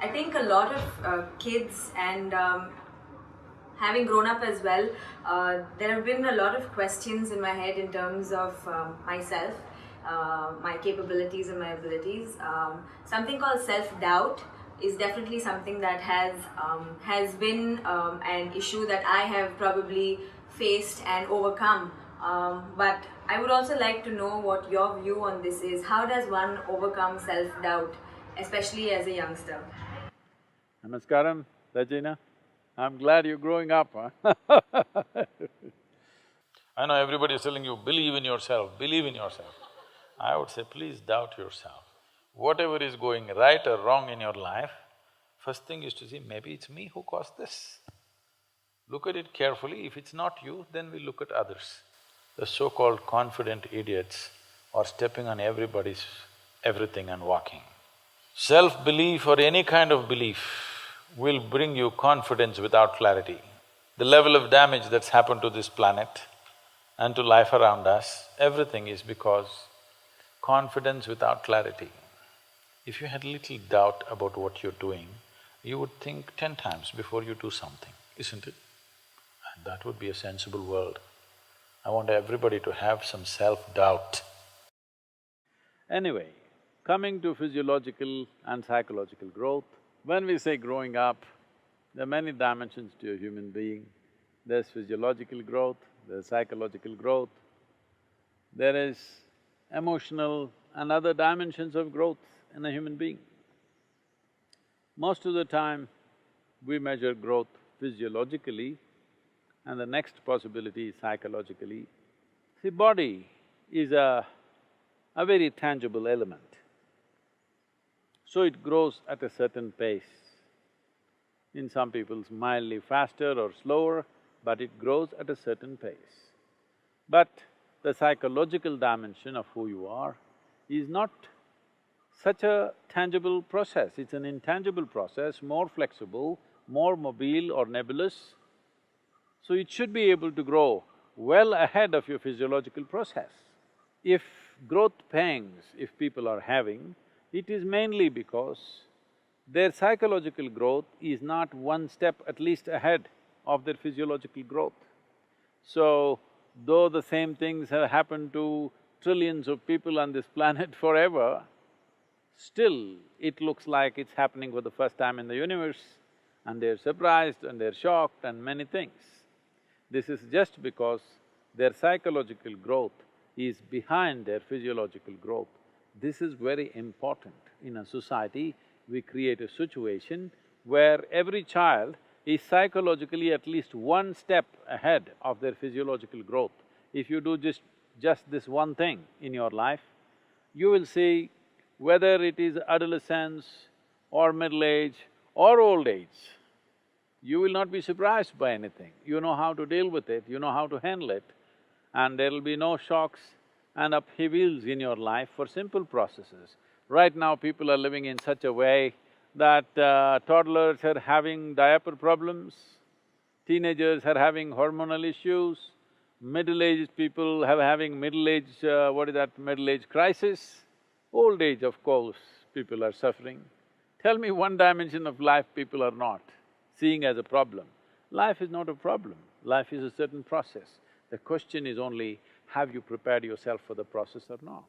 I think a lot of kids and having grown up as well, there have been a lot of questions in my head in terms of myself, my capabilities and my abilities. Something called self-doubt is definitely something that has been an issue that I have probably faced and overcome. But I would also like to know what your view on this is. How does one overcome self-doubt, especially as a youngster? Namaskaram, Rajina. I'm glad you're growing up, huh? I know everybody is telling you, believe in yourself, believe in yourself. I would say, please doubt yourself. Whatever is going right or wrong in your life, first thing is to see, maybe it's me who caused this. Look at it carefully, if it's not you, then we look at others. The so-called confident idiots are stepping on everybody's everything and walking. Self-belief or any kind of belief will bring you confidence without clarity. The level of damage that's happened to this planet and to life around us, everything is because confidence without clarity. If you had little doubt about what you're doing, you would think 10 times before you do something, isn't it? And that would be a sensible world. I want everybody to have some self-doubt. Anyway, coming to physiological and psychological growth, when we say growing up, there are many dimensions to a human being. There's physiological growth, there's psychological growth, there is emotional and other dimensions of growth in a human being. Most of the time, we measure growth physiologically and the next possibility is psychologically. See, body is a very tangible element. So it grows at a certain pace. In some people's mildly faster or slower, but it grows at a certain pace. But the psychological dimension of who you are is not such a tangible process, it's an intangible process, more flexible, more mobile or nebulous. So it should be able to grow well ahead of your physiological process. If growth pangs, if people are having, it is mainly because their psychological growth is not one step at least ahead of their physiological growth. So, though the same things have happened to trillions of people on this planet forever, still it looks like it's happening for the first time in the universe and they're surprised and they're shocked and many things. This is just because their psychological growth is behind their physiological growth. This is very important. In a society, we create a situation where every child is psychologically at least one step ahead of their physiological growth. If you do just this one thing in your life, you will see whether it is adolescence or middle age or old age, you will not be surprised by anything. You know how to deal with it, you know how to handle it, and there'll be no shocks and upheavals in your life for simple processes. Right now, people are living in such a way that toddlers are having diaper problems, teenagers are having hormonal issues, middle-aged people are having middle-age… middle-age crisis. Old age, of course, people are suffering. Tell me one dimension of life people are not seeing as a problem. Life is not a problem, life is a certain process. The question is only, have you prepared yourself for the process or not?